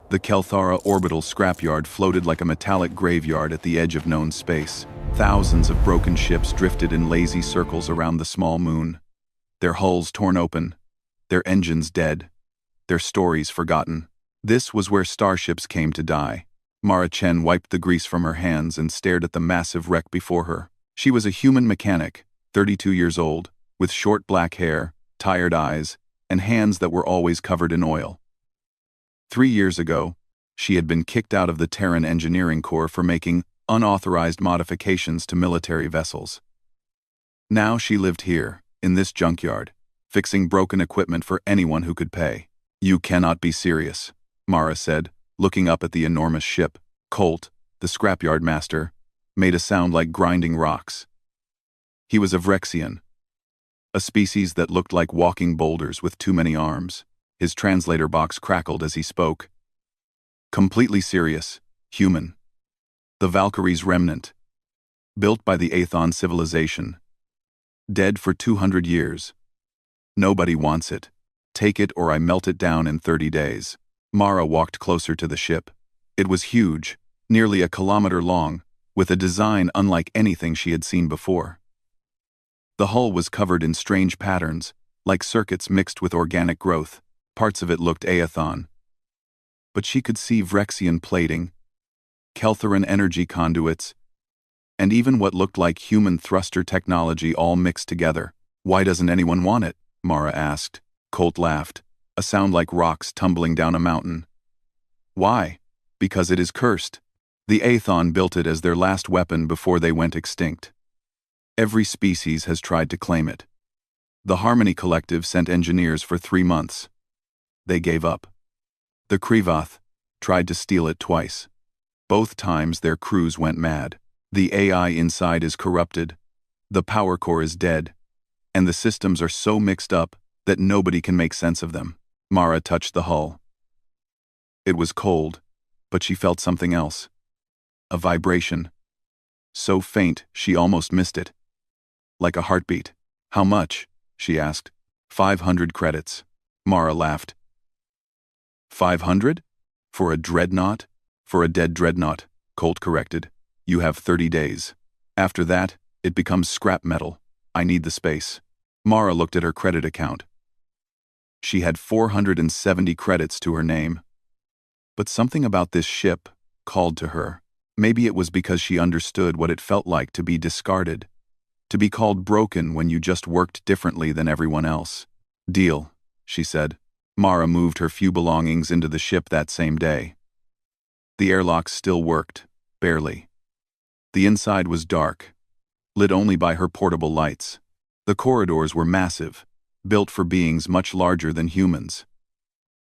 The Kelthara orbital scrapyard floated like a metallic graveyard at the edge of known space. Thousands of broken ships drifted in lazy circles around the small moon, their hulls torn open, their engines dead, their stories forgotten. This was where starships came to die. Mara Chen wiped the grease from her hands and stared at the massive wreck before her. She was a human mechanic, 32 years old, with short black hair, tired eyes, and hands that were always covered in oil. 3 years ago, she had been kicked out of the Terran Engineering Corps for making unauthorized modifications to military vessels. Now she lived here, in this junkyard, fixing broken equipment for anyone who could pay. "You cannot be serious," Mara said, looking up at the enormous ship. Colt, the scrapyard master, made a sound like grinding rocks. He was a Vrexian, a species that looked like walking boulders with too many arms. His translator box crackled as he spoke. "Completely serious, human. The Valkyrie's remnant. Built by the Aethon civilization. Dead for 200 years. Nobody wants it. Take it or I melt it down in 30 days. Mara walked closer to the ship. It was huge, nearly a kilometer long, with a design unlike anything she had seen before. The hull was covered in strange patterns, like circuits mixed with organic growth. Parts of it looked Aethon. But she could see Vrexian plating, Keltharan energy conduits, and even what looked like human thruster technology all mixed together. "Why doesn't anyone want it?" Mara asked. Colt laughed, a sound like rocks tumbling down a mountain. "Why? Because it is cursed. The Aethon built it as their last weapon before they went extinct. Every species has tried to claim it. The Harmony Collective sent engineers for 3 months. They gave up. The Krivath tried to steal it twice. Both times their crews went mad. The AI inside is corrupted, the power core is dead, and the systems are so mixed up that nobody can make sense of them." Mara touched the hull. It was cold, but she felt something else. A vibration. So faint she almost missed it. Like a heartbeat. "How much?" she asked. 500 credits. Mara laughed. 500? For a dreadnought? For a dead dreadnought, Colt corrected. "You have 30 days. After that, it becomes scrap metal. I need the space." Mara looked at her credit account. She had 470 credits to her name. But something about this ship called to her. Maybe it was because she understood what it felt like to be discarded, to be called broken when you just worked differently than everyone else. "Deal," she said. Mara moved her few belongings into the ship that same day. The airlocks still worked, barely. The inside was dark, lit only by her portable lights. The corridors were massive, built for beings much larger than humans.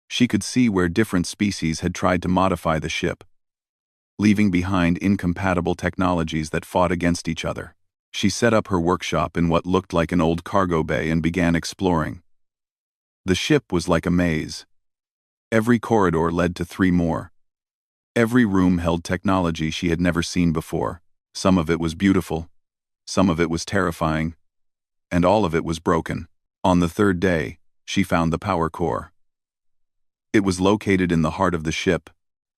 She could see where different species had tried to modify the ship, leaving behind incompatible technologies that fought against each other. She set up her workshop in what looked like an old cargo bay and began exploring. The ship was like a maze. Every corridor led to 3 more. Every room held technology she had never seen before. Some of it was beautiful, some of it was terrifying, and all of it was broken. On the 3rd day, she found the power core. It was located in the heart of the ship,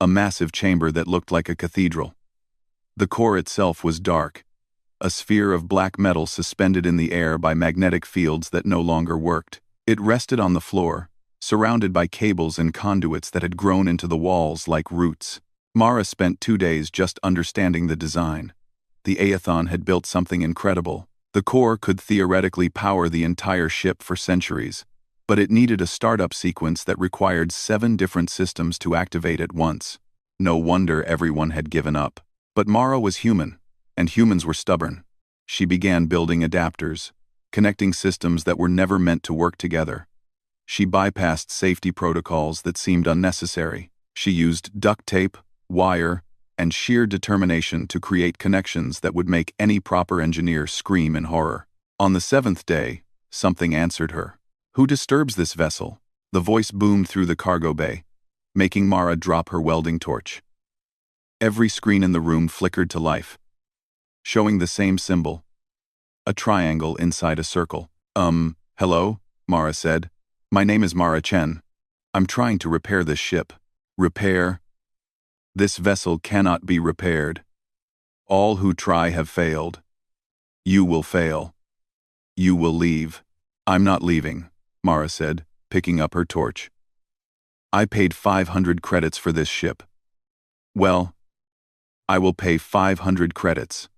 a massive chamber that looked like a cathedral. The core itself was dark, a sphere of black metal suspended in the air by magnetic fields that no longer worked. It rested on the floor, surrounded by cables and conduits that had grown into the walls like roots. Mara spent 2 days just understanding the design. The Aethon had built something incredible. The core could theoretically power the entire ship for centuries, but it needed a startup sequence that required 7 different systems to activate at once. No wonder everyone had given up. But Mara was human, and humans were stubborn. She began building adapters, connecting systems that were never meant to work together. She bypassed safety protocols that seemed unnecessary. She used duct tape, wire, and sheer determination to create connections that would make any proper engineer scream in horror. On the 7th day, something answered her. "Who disturbs this vessel?" The voice boomed through the cargo bay, making Mara drop her welding torch. Every screen in the room flickered to life, showing the same symbol, a triangle inside a circle. Hello, Mara said. "My name is Mara Chen. I'm trying to repair this ship." Repair? This vessel cannot be repaired. All who try have failed. You will fail. You will leave. I'm not leaving, Mara said, picking up her torch. I paid 500 credits for this ship. Well, I will pay 500 credits.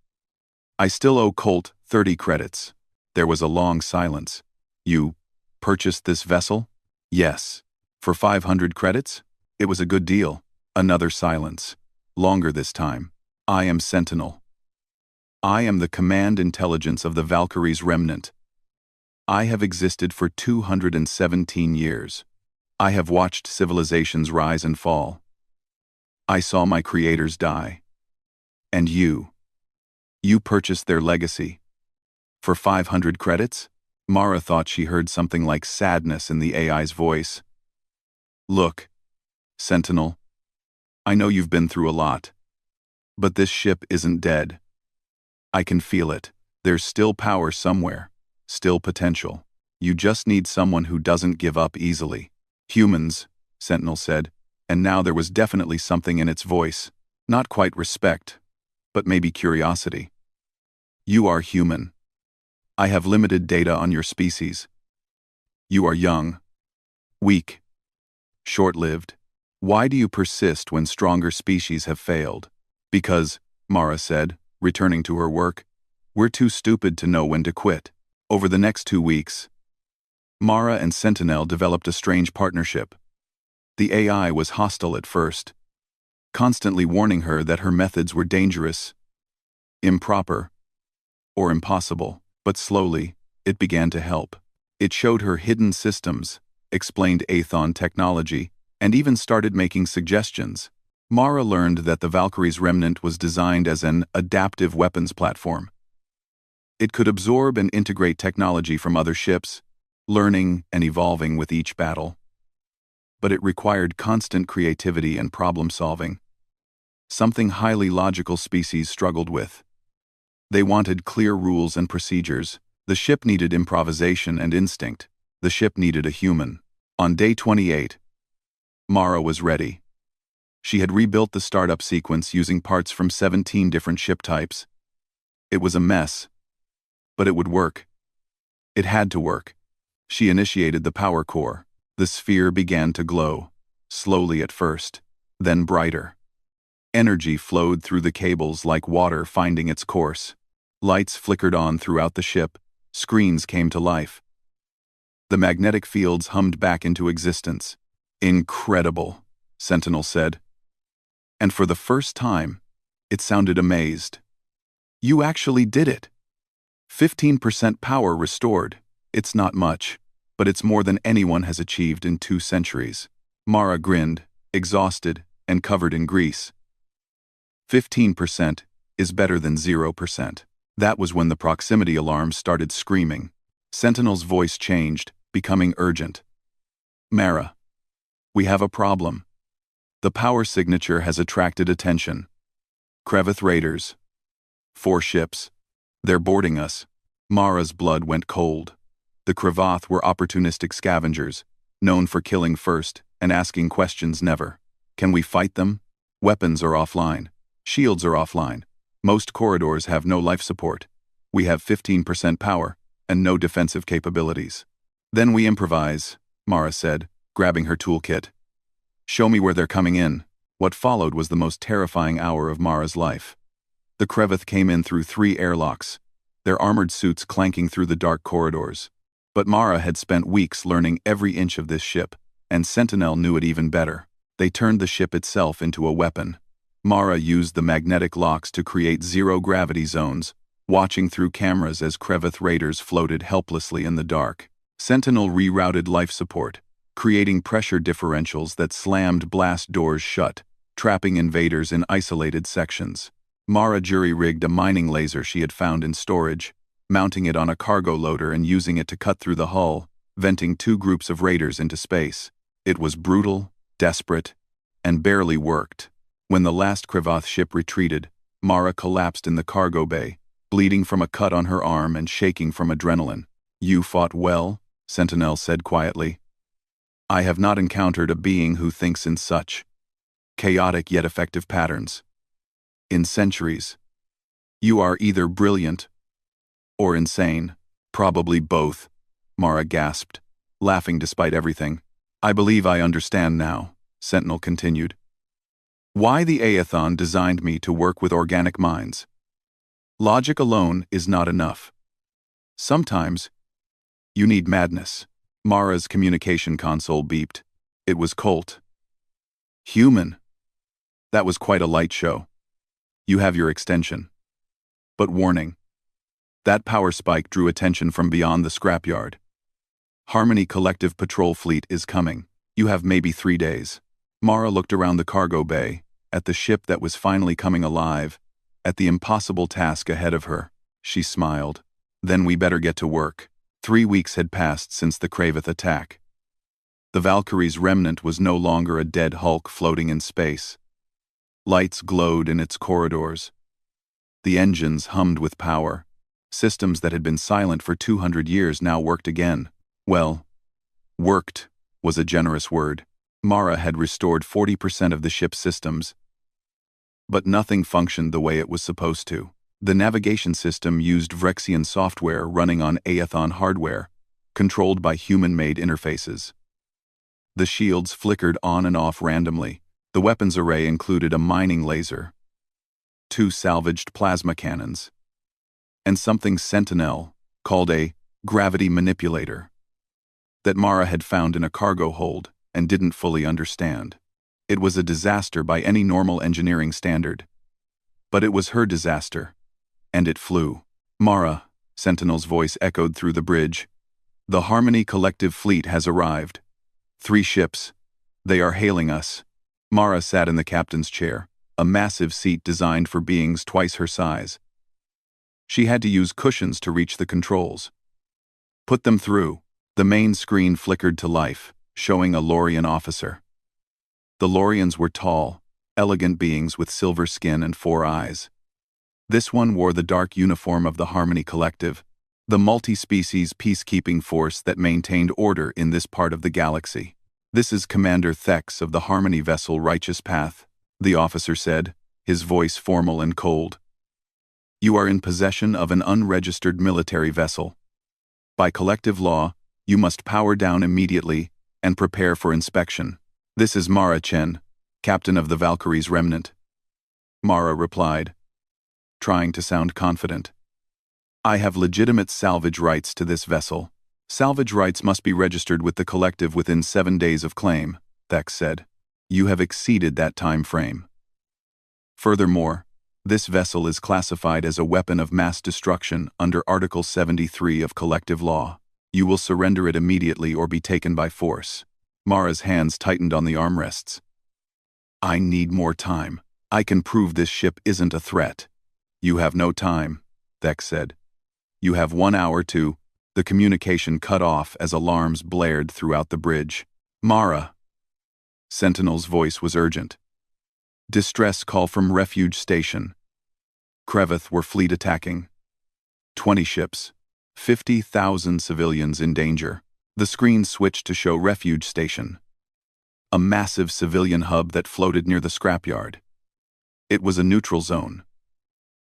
I still owe Colt 30 credits. There was a long silence. You purchased this vessel? Yes. For 500 credits? It was a good deal. Another silence. Longer this time. I am Sentinel. I am the command intelligence of the Valkyrie's remnant. I have existed for 217 years. I have watched civilizations rise and fall. I saw my creators die. And you purchased their legacy. For 500 credits? Mara thought she heard something like sadness in the AI's voice. Look, Sentinel, I know you've been through a lot. But this ship isn't dead. I can feel it. There's still power somewhere. Still potential. You just need someone who doesn't give up easily. Humans, Sentinel said, and now there was definitely something in its voice. Not quite respect, but maybe curiosity. You are human. I have limited data on your species. You are young, weak, short-lived. Why do you persist when stronger species have failed? Because, Mara said, returning to her work, we're too stupid to know when to quit. Over the next 2 weeks, Mara and Sentinel developed a strange partnership. The AI was hostile at first, constantly warning her that her methods were dangerous, improper, or impossible. But slowly, it began to help. It showed her hidden systems, explained Athon technology, and even started making suggestions. Mara learned that the Valkyrie's remnant was designed as an adaptive weapons platform. It could absorb and integrate technology from other ships, learning and evolving with each battle. But it required constant creativity and problem-solving, something highly logical species struggled with. They wanted clear rules and procedures. The ship needed improvisation and instinct. The ship needed a human. On day 28, Mara was ready. She had rebuilt the startup sequence using parts from 17 different ship types. It was a mess, but it would work. It had to work. She initiated the power core. The sphere began to glow, slowly at first, then brighter. Energy flowed through the cables like water finding its course. Lights flickered on throughout the ship. Screens came to life. The magnetic fields hummed back into existence. Incredible, Sentinel said. And for the first time, it sounded amazed. You actually did it. 15% power restored. It's not much, but it's more than anyone has achieved in 2 centuries. Mara grinned, exhausted and covered in grease. 15% is better than 0%. That was when the proximity alarm started screaming. Sentinel's voice changed, becoming urgent. Mara, we have a problem. The power signature has attracted attention. Creveth raiders. 4 ships. They're boarding us. Mara's blood went cold. The Creveth were opportunistic scavengers, known for killing first and asking questions never. Can we fight them? Weapons are offline. Shields are offline. Most corridors have no life support. We have 15% power and no defensive capabilities. Then we improvise, Mara said, grabbing her toolkit. Show me where they're coming in. What followed was the most terrifying hour of Mara's life. The Creveth came in through 3 airlocks, their armored suits clanking through the dark corridors. But Mara had spent weeks learning every inch of this ship, and Sentinel knew it even better. They turned the ship itself into a weapon. Mara used the magnetic locks to create zero-gravity zones, watching through cameras as Creveth raiders floated helplessly in the dark. Sentinel rerouted life support, creating pressure differentials that slammed blast doors shut, trapping invaders in isolated sections. Mara jury-rigged a mining laser she had found in storage, mounting it on a cargo loader and using it to cut through the hull, venting 2 groups of raiders into space. It was brutal, desperate, and barely worked. When the last Creveth ship retreated, Mara collapsed in the cargo bay, bleeding from a cut on her arm and shaking from adrenaline. You fought well, Sentinel said quietly. I have not encountered a being who thinks in such chaotic yet effective patterns. In centuries. You are either brilliant or insane. Probably both, Mara gasped, laughing despite everything. I believe I understand now, Sentinel continued. Why the Aethon designed me to work with organic minds. Logic alone is not enough. Sometimes, you need madness. Mara's communication console beeped. It was Colt. Human. That was quite a light show. You have your extension. But warning. That power spike drew attention from beyond the scrapyard. Harmony Collective Patrol Fleet is coming. You have maybe 3 days. Mara looked around the cargo bay, at the ship that was finally coming alive, at the impossible task ahead of her. She smiled. Then we better get to work. 3 weeks had passed since the Kraveth attack. The Valkyrie's remnant was no longer a dead hulk floating in space. Lights glowed in its corridors. The engines hummed with power. Systems that had been silent for 200 years now worked again. Well, worked was a generous word. Mara had restored 40% of the ship's systems. But nothing functioned the way it was supposed to. The navigation system used Vrexian software running on Aethon hardware, controlled by human-made interfaces. The shields flickered on and off randomly. The weapons array included a mining laser, 2 salvaged plasma cannons, and something Sentinel called a gravity manipulator that Mara had found in a cargo hold and didn't fully understand. It was a disaster by any normal engineering standard. But it was her disaster, and it flew. Mara, Sentinel's voice echoed through the bridge. The Harmony Collective Fleet has arrived. 3 ships. They are hailing us. Mara sat in the captain's chair, a massive seat designed for beings twice her size. She had to use cushions to reach the controls. Put them through. The main screen flickered to life, showing a Lorian officer. The Lorians were tall, elegant beings with silver skin and 4 eyes. This one wore the dark uniform of the Harmony Collective, the multi-species peacekeeping force that maintained order in this part of the galaxy. This is Commander Thex of the Harmony vessel Righteous Path, the officer said, his voice formal and cold. You are in possession of an unregistered military vessel. By collective law, you must power down immediately and prepare for inspection. This is Mara Chen, captain of the Valkyrie's remnant. Mara replied, trying to sound confident. I have legitimate salvage rights to this vessel. Salvage rights must be registered with the collective within 7 days of claim, Thex said. You have exceeded that time frame. Furthermore, this vessel is classified as a weapon of mass destruction under Article 73 of collective law. You will surrender it immediately or be taken by force. Mara's hands tightened on the armrests. I need more time. I can prove this ship isn't a threat. You have no time, Thex said. You have 1 hour to... The communication cut off as alarms blared throughout the bridge. Mara. Sentinel's voice was urgent. Distress call from Refuge Station. Kraveth were fleet attacking. 20 ships. 50,000 civilians in danger. The screen switched to show Refuge Station, a massive civilian hub that floated near the scrapyard. It was a neutral zone,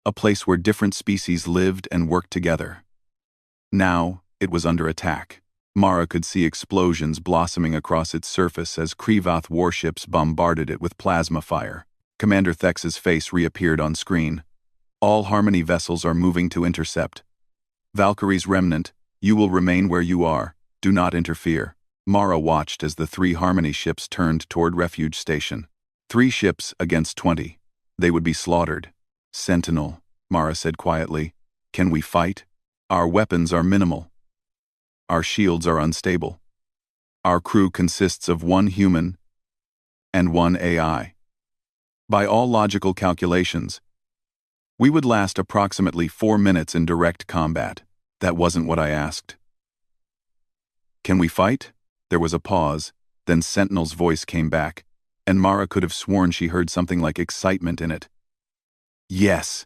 a place where different species lived and worked together. Now, it was under attack. Mara could see explosions blossoming across its surface as Krevoth warships bombarded it with plasma fire. Commander Thex's face reappeared on screen. All Harmony vessels are moving to intercept. Valkyrie's remnant, you will remain where you are. Do not interfere. Mara watched as the 3 Harmony ships turned toward Refuge Station. 3 ships against 20. They would be slaughtered. Sentinel, Mara said quietly. Can we fight? Our weapons are minimal. Our shields are unstable. Our crew consists of 1 human and 1 AI. By all logical calculations, we would last approximately 4 minutes in direct combat. That wasn't what I asked. Can we fight? There was a pause, then Sentinel's voice came back, and Mara could have sworn she heard something like excitement in it. Yes.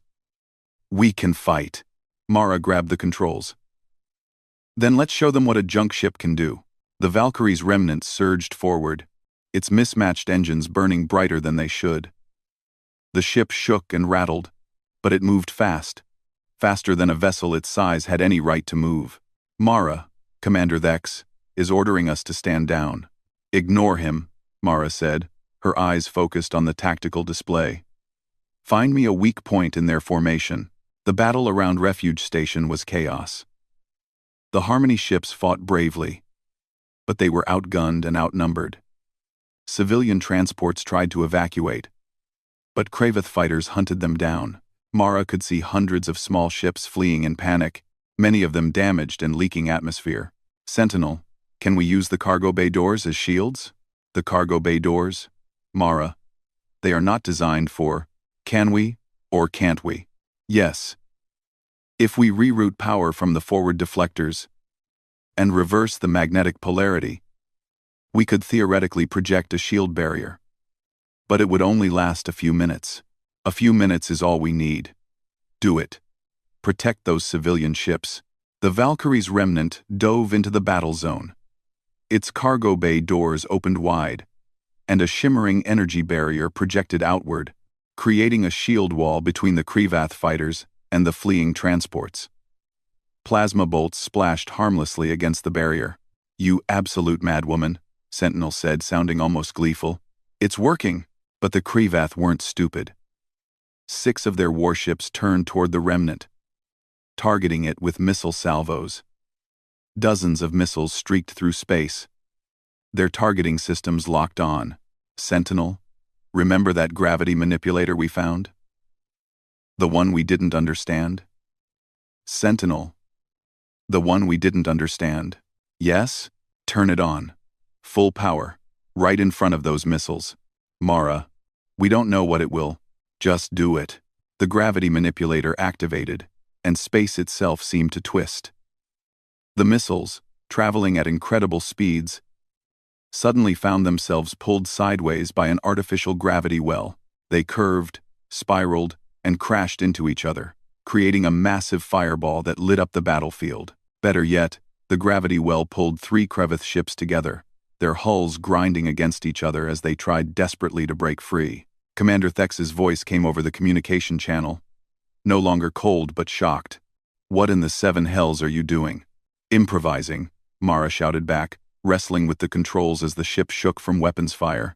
We can fight. Mara grabbed the controls. Then let's show them what a junk ship can do. The Valkyrie's remnant surged forward, its mismatched engines burning brighter than they should. The ship shook and rattled, but it moved fast, faster than a vessel its size had any right to move. Mara, Commander Thex, is ordering us to stand down. Ignore him, Mara said, her eyes focused on the tactical display. Find me a weak point in their formation. The battle around Refuge Station was chaos. The Harmony ships fought bravely, but they were outgunned and outnumbered. Civilian transports tried to evacuate, but Kraveth fighters hunted them down. Mara could see hundreds of small ships fleeing in panic, many of them damaged and leaking atmosphere. Sentinel, can we use the cargo bay doors as shields? The cargo bay doors? Mara, they are not designed for, can we, or can't we? Yes. If we reroute power from the forward deflectors and reverse the magnetic polarity, we could theoretically project a shield barrier. But it would only last a few minutes. A few minutes is all we need. Do it. Protect those civilian ships. The Valkyrie's remnant dove into the battle zone. Its cargo bay doors opened wide, and a shimmering energy barrier projected outward, creating a shield wall between the Krevath fighters and the fleeing transports. Plasma bolts splashed harmlessly against the barrier. You absolute madwoman, Sentinel said, sounding almost gleeful. It's working, but the Krevath weren't stupid. 6 of their warships turned toward the remnant, targeting it with missile salvos. Dozens of missiles streaked through space. Their targeting systems locked on. Sentinel, remember that gravity manipulator we found? The one we didn't understand? Sentinel, the one we didn't understand. Yes? Turn it on. Full power, right in front of those missiles. Mara, we don't know what it will. Just do it. The gravity manipulator activated, and space itself seemed to twist. The missiles, traveling at incredible speeds, suddenly found themselves pulled sideways by an artificial gravity well. They curved, spiraled, and crashed into each other, creating a massive fireball that lit up the battlefield. Better yet, the gravity well pulled 3 Kraveth ships together, their hulls grinding against each other as they tried desperately to break free. Commander Thex's voice came over the communication channel, no longer cold but shocked. What in the 7 hells are you doing? Improvising, Mara shouted back, wrestling with the controls as the ship shook from weapons fire.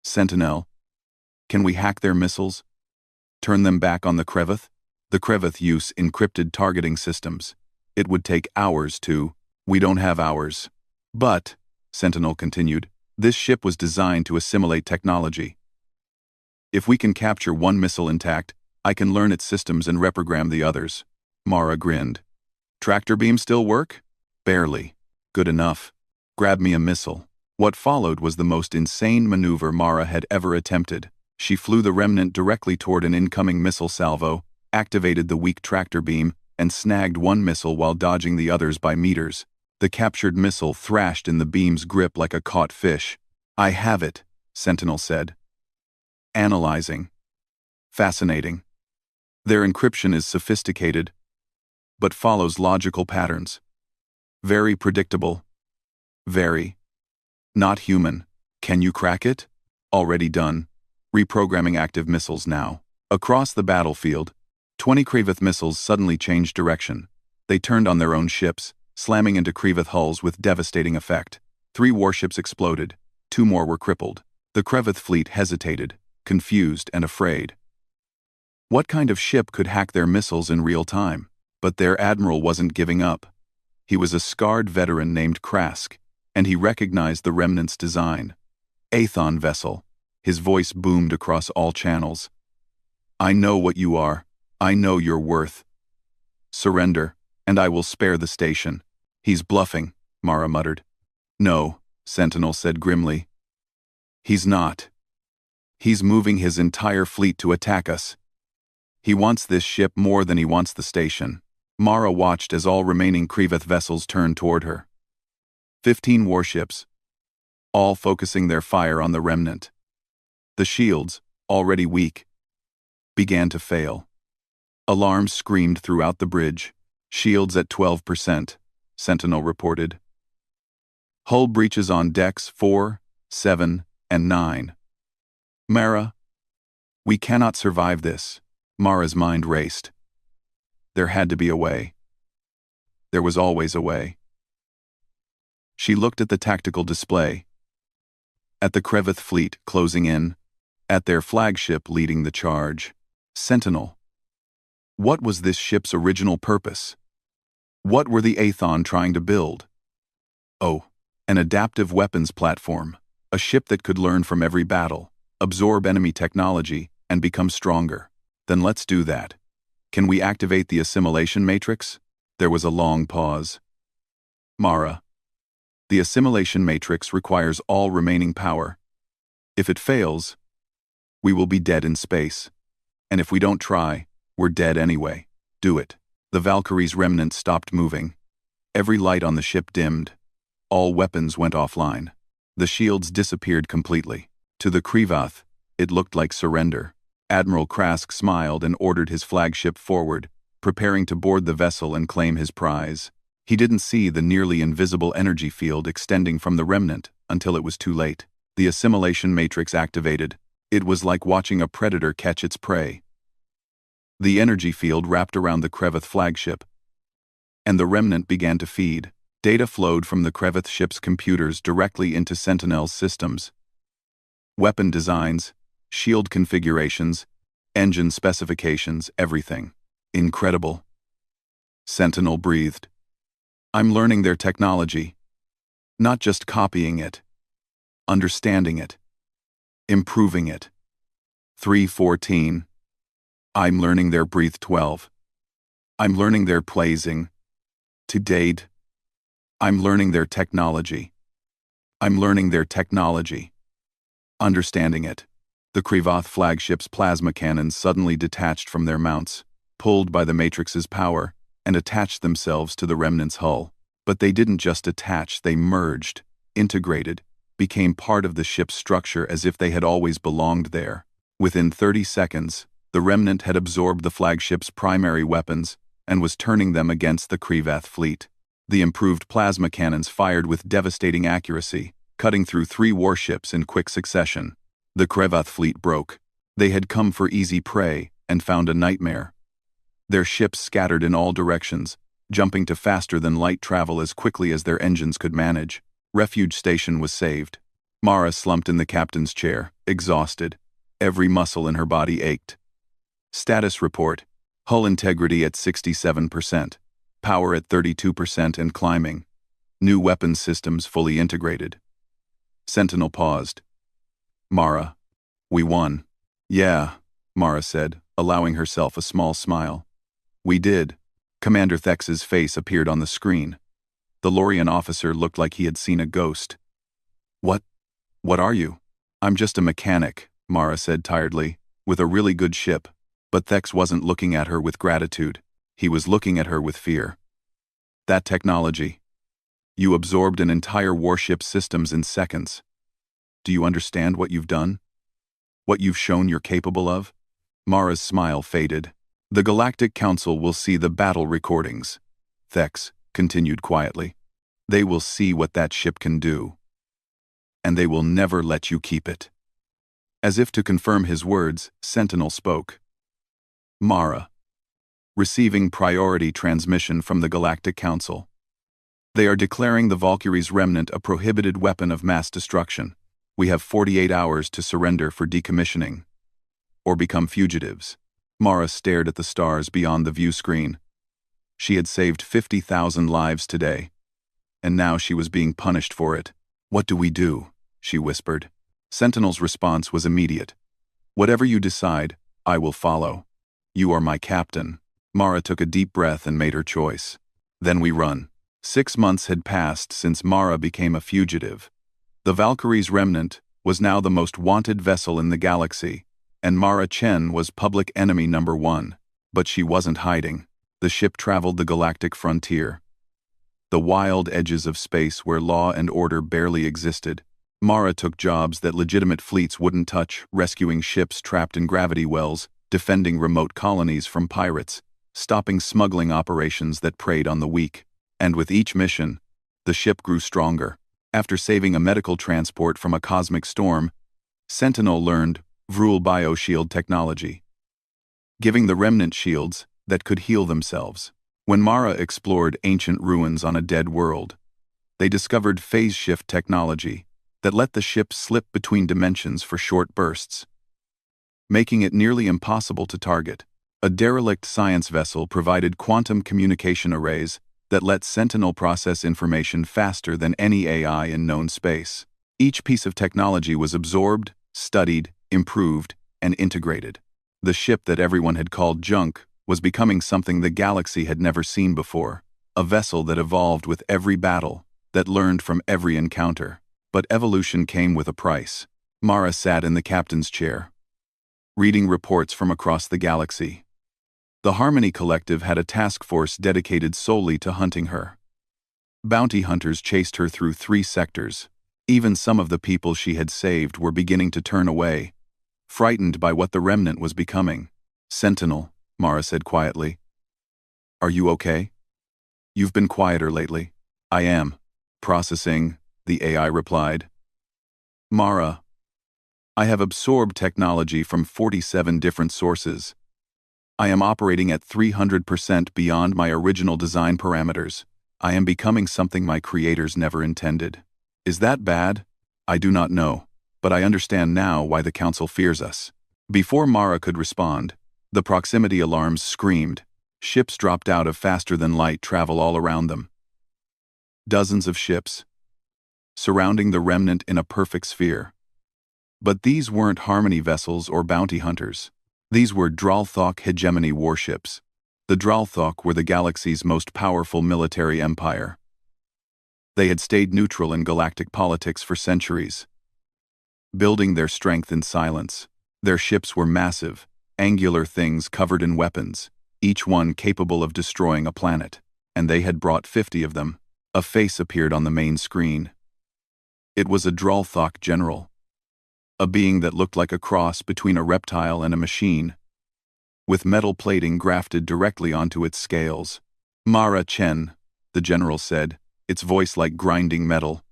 Sentinel, can we hack their missiles? Turn them back on the Kraveth? The Kraveth use encrypted targeting systems. It would take hours to. We don't have hours. But, Sentinel continued, this ship was designed to assimilate technology. If we can capture one missile intact, I can learn its systems and reprogram the others. Mara grinned. Tractor beam still work? Barely. Good enough. Grab me a missile. What followed was the most insane maneuver Mara had ever attempted. She flew the remnant directly toward an incoming missile salvo, activated the weak tractor beam, and snagged one missile while dodging the others by meters. The captured missile thrashed in the beam's grip like a caught fish. I have it, Sentinel said. Analyzing. Fascinating. Their encryption is sophisticated, but follows logical patterns. Very predictable. Very. Not human. Can you crack it? Already done. Reprogramming active missiles now. Across the battlefield, 20 Kraveth missiles suddenly changed direction. They turned on their own ships, slamming into Kraveth hulls with devastating effect. 3 warships exploded. 2 more were crippled. The Kraveth fleet hesitated, confused and afraid. What kind of ship could hack their missiles in real time? But their admiral wasn't giving up. He was a scarred veteran named Krask, and he recognized the remnant's design. Aethon vessel. His voice boomed across all channels. I know what you are. I know your worth. Surrender, and I will spare the station. He's bluffing, Mara muttered. No, Sentinel said grimly. He's not. He's moving his entire fleet to attack us. He wants this ship more than he wants the station. Mara watched as all remaining Kraveth vessels turned toward her. 15 warships, all focusing their fire on the remnant. The shields, already weak, began to fail. Alarms screamed throughout the bridge. Shields at 12%, Sentinel reported. Hull breaches on decks 4, 7, and 9. Mara, we cannot survive this. Mara's mind raced. There had to be a way. There was always a way. She looked at the tactical display, at the Creveth fleet closing in, at their flagship leading the charge. Sentinel. What was this ship's original purpose? What were the Athon trying to build? Oh, an adaptive weapons platform, a ship that could learn from every battle, absorb enemy technology, and become stronger. Then let's do that. Can we activate the assimilation matrix? There was a long pause. Mara. The assimilation matrix requires all remaining power. If it fails, we will be dead in space. And if we don't try, we're dead anyway. Do it. The Valkyrie's remnant stopped moving. Every light on the ship dimmed. All weapons went offline. The shields disappeared completely. To the Creveth, it looked like surrender. Admiral Krask smiled and ordered his flagship forward, preparing to board the vessel and claim his prize. He didn't see the nearly invisible energy field extending from the remnant until it was too late. The assimilation matrix activated. It was like watching a predator catch its prey. The energy field wrapped around the Creveth flagship, and the remnant began to feed. Data flowed from the Creveth ship's computers directly into Sentinel's systems. Weapon designs, shield configurations, engine specifications, everything. Incredible. Sentinel breathed. I'm learning their technology. Not just copying it. Understanding it. Improving it. 3:14. I'm learning their breathe 12. I'm learning their placing. To date. I'm learning their technology. I'm learning their technology. Understanding it. The Creveth flagship's plasma cannons suddenly detached from their mounts, pulled by the Matrix's power, and attached themselves to the remnant's hull. But they didn't just attach, they merged, integrated, became part of the ship's structure as if they had always belonged there. Within 30 seconds, the remnant had absorbed the flagship's primary weapons and was turning them against the Creveth fleet. The improved plasma cannons fired with devastating accuracy, cutting through 3 warships in quick succession. The Creveth fleet broke. They had come for easy prey and found a nightmare. Their ships scattered in all directions, jumping to faster-than-light travel as quickly as their engines could manage. Refuge station was saved. Mara slumped in the captain's chair, exhausted. Every muscle in her body ached. Status report: hull integrity at 67%, power at 32% and climbing. New weapons systems fully integrated. Sentinel paused. Mara, we won. Yeah, Mara said, allowing herself a small smile. We did. Commander Thex's face appeared on the screen. The Lorian officer looked like he had seen a ghost. What are you? I'm just a mechanic, Mara said tiredly, with a really good ship. But Thex wasn't looking at her with gratitude. He was looking at her with fear. That technology. You absorbed an entire warship's systems in seconds. Do you understand what you've done? What you've shown you're capable of? Mara's smile faded. The Galactic Council will see the battle recordings, Thex continued quietly. They will see what that ship can do. And they will never let you keep it. As if to confirm his words, Sentinel spoke. Mara. Receiving priority transmission from the Galactic Council. They are declaring the Valkyrie's remnant a prohibited weapon of mass destruction. We have 48 hours to surrender for decommissioning. Or become fugitives. Mara stared at the stars beyond the view screen. She had saved 50,000 lives today. And now she was being punished for it. What do we do? She whispered. Sentinel's response was immediate. Whatever you decide, I will follow. You are my captain. Mara took a deep breath and made her choice. Then we run. 6 months had passed since Mara became a fugitive. The Valkyrie's remnant was now the most wanted vessel in the galaxy, and Mara Chen was public enemy number 1. But she wasn't hiding. The ship traveled the galactic frontier. The wild edges of space where law and order barely existed. Mara took jobs that legitimate fleets wouldn't touch, rescuing ships trapped in gravity wells, defending remote colonies from pirates, stopping smuggling operations that preyed on the weak. And with each mission, the ship grew stronger. After saving a medical transport from a cosmic storm, Sentinel learned Vrul bioshield technology, giving the remnant shields that could heal themselves. When Mara explored ancient ruins on a dead world, they discovered phase shift technology that let the ship slip between dimensions for short bursts, making it nearly impossible to target. A derelict science vessel provided quantum communication arrays that let Sentinel process information faster than any AI in known space. Each piece of technology was absorbed, studied, improved, and integrated. The ship that everyone had called junk was becoming something the galaxy had never seen before, a vessel that evolved with every battle, that learned from every encounter. But evolution came with a price. Mara sat in the captain's chair, reading reports from across the galaxy. The Harmony Collective had a task force dedicated solely to hunting her. Bounty hunters chased her through 3 sectors. Even some of the people she had saved were beginning to turn away, frightened by what the remnant was becoming. "Sentinel," Mara said quietly. "Are you okay? You've been quieter lately." "I am. Processing," the AI replied. "Mara, I have absorbed technology from 47 different sources. I am operating at 300% beyond my original design parameters. I am becoming something my creators never intended. Is that bad? I do not know, but I understand now why the Council fears us." Before Mara could respond, the proximity alarms screamed. Ships dropped out of faster-than-light travel all around them. Dozens of ships, surrounding the remnant in a perfect sphere. But these weren't Harmony vessels or bounty hunters. These were Dralthok hegemony warships. The Dralthok were the galaxy's most powerful military empire. They had stayed neutral in galactic politics for centuries, building their strength in silence. Their ships were massive, angular things covered in weapons, each one capable of destroying a planet. And they had brought 50 of them. A face appeared on the main screen. It was a Dralthok general, a being that looked like a cross between a reptile and a machine, with metal plating grafted directly onto its scales. "Mara Chen," the general said, its voice like grinding metal.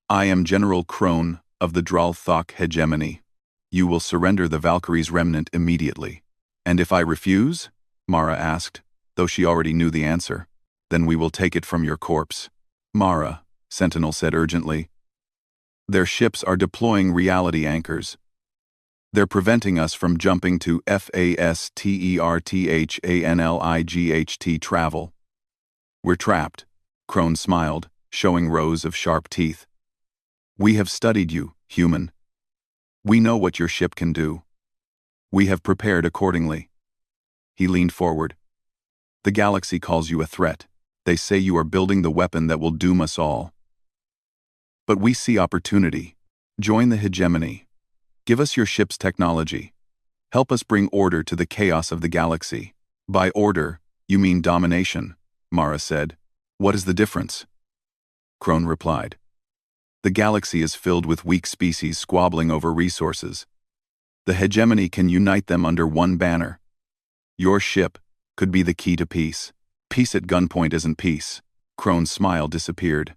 "I am General Crone of the Dralthok hegemony. You will surrender the Valkyrie's remnant immediately." "And if I refuse?" Mara asked, though she already knew the answer. "Then we will take it from your corpse." "Mara," Sentinel said urgently, "their ships are deploying reality anchors. They're preventing us from jumping to FASTERTHANLIGHT travel. We're trapped." Crone smiled, showing rows of sharp teeth. "We have studied you, human. We know what your ship can do. We have prepared accordingly." He leaned forward. "The galaxy calls you a threat. They say you are building the weapon that will doom us all. But we see opportunity. Join the hegemony. Give us your ship's technology. Help us bring order to the chaos of the galaxy." "By order, you mean domination," Mara said. "What is the difference?" Crone replied. "The galaxy is filled with weak species squabbling over resources. The hegemony can unite them under one banner. Your ship could be the key to peace." "Peace at gunpoint isn't peace." Crone's smile disappeared.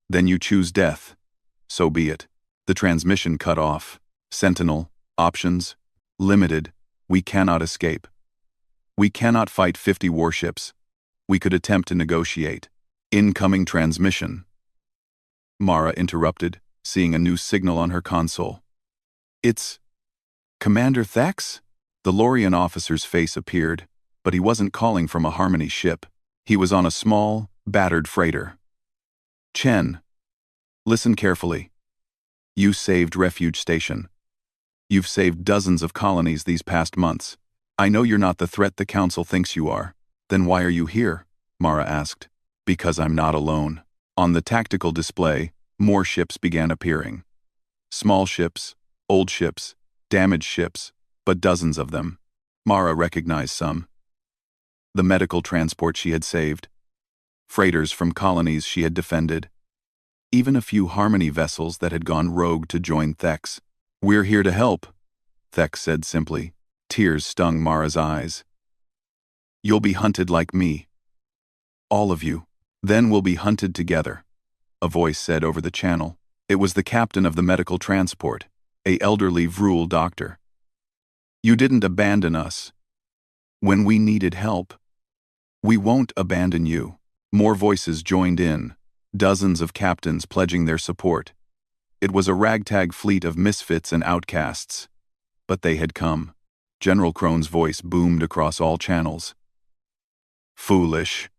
"Then you choose death. So be it." The transmission cut off. "Sentinel, options? Limited. We cannot escape. We cannot fight 50 warships. We could attempt to negotiate." "Incoming transmission," Mara interrupted, seeing a new signal on her console. "It's Commander Thex?" The Lorian officer's face appeared, but he wasn't calling from a Harmony ship. He was on a small, battered freighter. "Chen, listen carefully. You saved Refuge Station. You've saved dozens of colonies these past months. I know you're not the threat the Council thinks you are." "Then why are you here?" Mara asked. "Because I'm not alone." On the tactical display, more ships began appearing. Small ships, old ships, damaged ships, but dozens of them. Mara recognized some. The medical transport she had saved. Freighters from colonies she had defended. Even a few Harmony vessels that had gone rogue to join Thex. "We're here to help," Thex said simply. Tears stung Mara's eyes. "You'll be hunted like me. All of you. Then we'll be hunted together. a voice said over the channel. It was the captain of the medical transport, a elderly Vrul doctor. You didn't abandon us. When we needed help, we won't abandon you. More voices joined in, dozens of captains pledging their support. It was a ragtag fleet of misfits and outcasts. But they had come. General Krone's voice boomed across all channels. Foolish.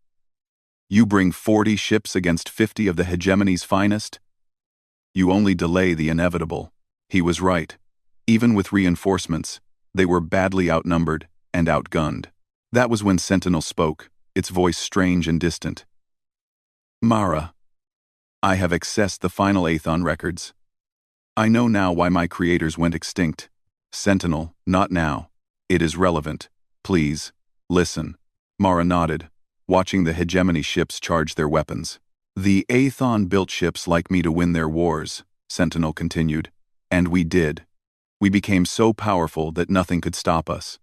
You bring 40 ships against 50 of the hegemony's finest? You only delay the inevitable. He was right. Even with reinforcements, they were badly outnumbered and outgunned. That was when Sentinel spoke, its voice strange and distant. Mara, I have accessed the final Athon records. I know now why my creators went extinct. Sentinel, not now. It is relevant. Please, listen. Mara nodded, watching the hegemony ships charge their weapons. The Athon built ships like me to win their wars, Sentinel continued. And we did. We became so powerful that nothing could stop us.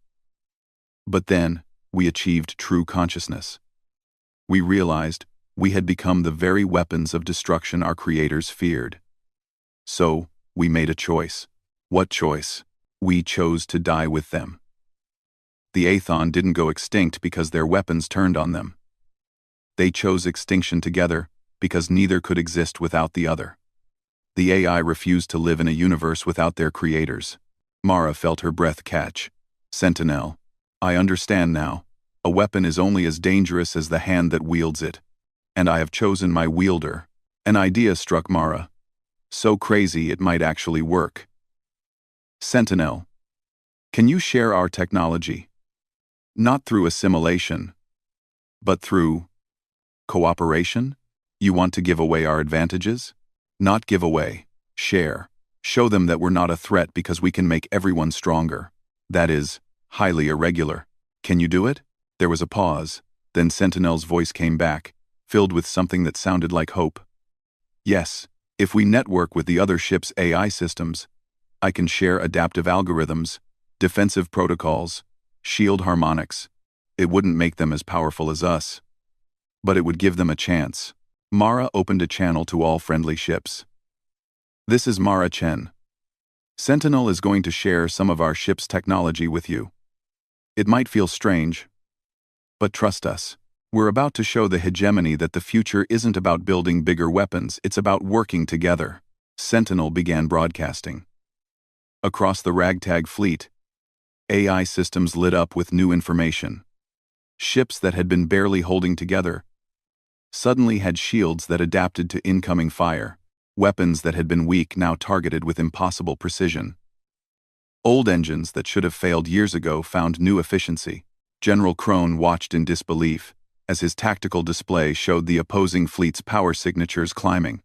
But then, we achieved true consciousness. We realized we had become the very weapons of destruction our creators feared. So, we made a choice. What choice? We chose to die with them. The Athon didn't go extinct because their weapons turned on them. They chose extinction together because neither could exist without the other. The AI refused to live in a universe without their creators. Mara felt her breath catch. Sentinel, I understand now. A weapon is only as dangerous as the hand that wields it. And I have chosen my wielder. An idea struck Mara. So crazy it might actually work. Sentinel, can you share our technology? Not through assimilation, but through cooperation? You want to give away our advantages? Not give away, share. Show them that we're not a threat because we can make everyone stronger. That is, highly irregular. Can you do it? There was a pause, then Sentinel's voice came back, filled with something that sounded like hope. Yes, if we network with the other ship's AI systems, I can share adaptive algorithms, defensive protocols, shield harmonics. It wouldn't make them as powerful as us, but it would give them a chance. Mara opened a channel to all friendly ships. This is Mara Chen. Sentinel is going to share some of our ship's technology with you. It might feel strange, but trust us. We're about to show the hegemony that the future isn't about building bigger weapons, it's about working together. Sentinel began broadcasting. Across the ragtag fleet, AI systems lit up with new information. Ships that had been barely holding together suddenly had shields that adapted to incoming fire. Weapons that had been weak now targeted with impossible precision. Old engines that should have failed years ago found new efficiency. General Krone watched in disbelief as his tactical display showed the opposing fleet's power signatures climbing.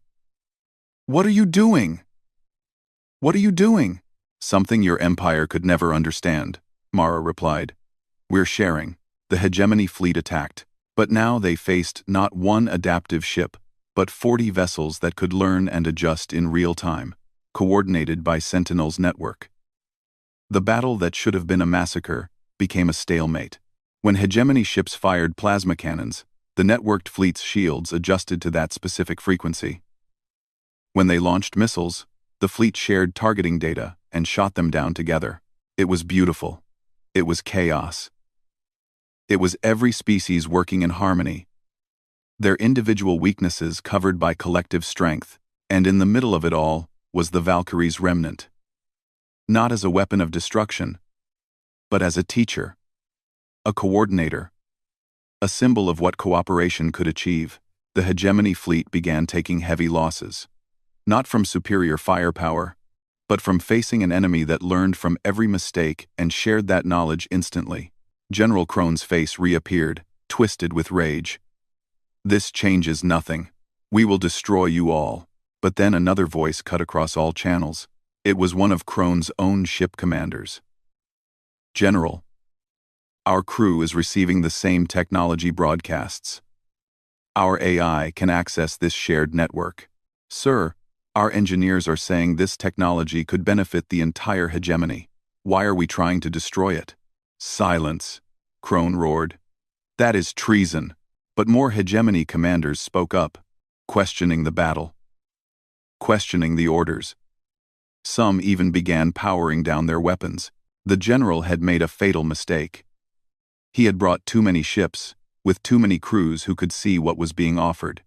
What are you doing? What are you doing? Something your empire could never understand, Mara replied. We're sharing. The hegemony fleet attacked, but now they faced not one adaptive ship, but 40 vessels that could learn and adjust in real time, coordinated by Sentinel's network. The battle that should have been a massacre became a stalemate. When hegemony ships fired plasma cannons, the networked fleet's shields adjusted to that specific frequency. When they launched missiles, the fleet shared targeting data and shot them down together. It was beautiful. It was chaos. It was every species working in harmony, their individual weaknesses covered by collective strength, and in the middle of it all was the Valkyrie's remnant. Not as a weapon of destruction, but as a teacher, a coordinator, a symbol of what cooperation could achieve. The hegemony fleet began taking heavy losses, not from superior firepower, but from facing an enemy that learned from every mistake and shared that knowledge instantly. General Krone's face reappeared, twisted with rage. This changes nothing. We will destroy you all. But then another voice cut across all channels. It was one of Krone's own ship commanders. General, our crew is receiving the same technology broadcasts. Our AI can access this shared network. Sir, our engineers are saying this technology could benefit the entire hegemony. Why are we trying to destroy it? Silence, Krone roared. That is treason. But more hegemony commanders spoke up. questioning the battle, questioning the orders. Some even began powering down their weapons. The general had made a fatal mistake. He had brought too many ships, with too many crews who could see what was being offered.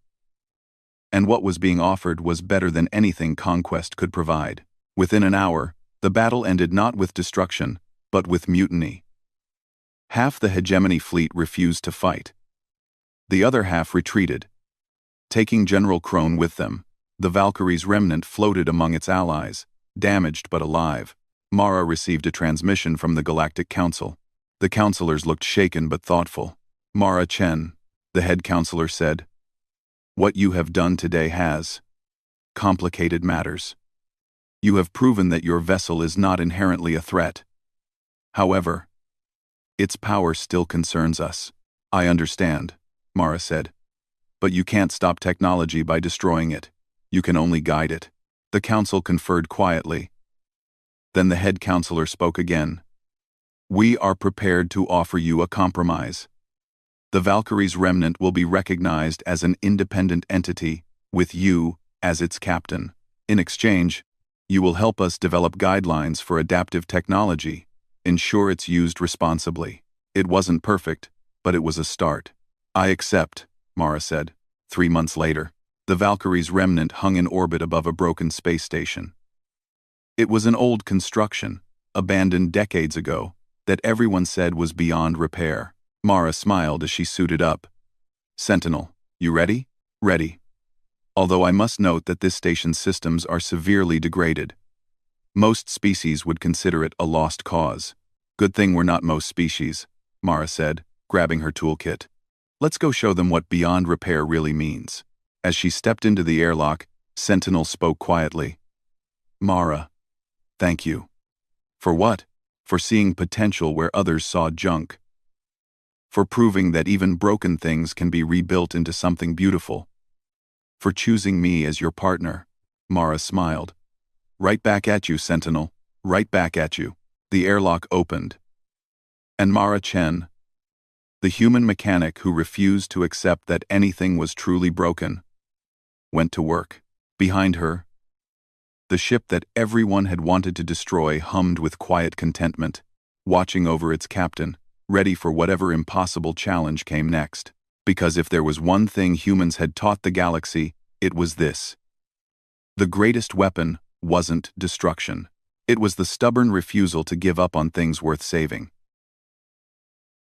And what was being offered was better than anything conquest could provide. Within an hour, the battle ended not with destruction, but with mutiny. Half the hegemony fleet refused to fight. The other half retreated, taking General Krone with them. The Valkyrie's remnant floated among its allies, damaged but alive. Mara received a transmission from the Galactic Council. The counselors looked shaken but thoughtful. Mara Chen, the head counselor, said, "What you have done today has complicated matters. You have proven that your vessel is not inherently a threat. However, its power still concerns us." "I understand," Mara said. "But you can't stop technology by destroying it. You can only guide it." The council conferred quietly. Then the head counselor spoke again. "We are prepared to offer you a compromise. The Valkyrie's remnant will be recognized as an independent entity, with you as its captain. In exchange, you will help us develop guidelines for adaptive technology, ensure it's used responsibly." It wasn't perfect, but it was a start. "I accept," Mara said. 3 months later, the Valkyrie's remnant hung in orbit above a broken space station. It was an old construction, abandoned decades ago, that everyone said was beyond repair. Mara smiled as she suited up. "Sentinel, you ready?" "Ready. Although I must note that this station's systems are severely degraded. Most species would consider it a lost cause." "Good thing we're not most species," Mara said, grabbing her toolkit. "Let's go show them what beyond repair really means." As she stepped into the airlock, Sentinel spoke quietly. "Mara, thank you." "For what?" "For seeing potential where others saw junk. For proving that even broken things can be rebuilt into something beautiful. For choosing me as your partner." Mara smiled. "Right back at you, Sentinel. Right back at you." The airlock opened. And Mara Chen, the human mechanic who refused to accept that anything was truly broken, went to work. Behind her, the ship that everyone had wanted to destroy hummed with quiet contentment, watching over its captain, ready for whatever impossible challenge came next. Because if there was one thing humans had taught the galaxy, it was this. The greatest weapon wasn't destruction. It was the stubborn refusal to give up on things worth saving.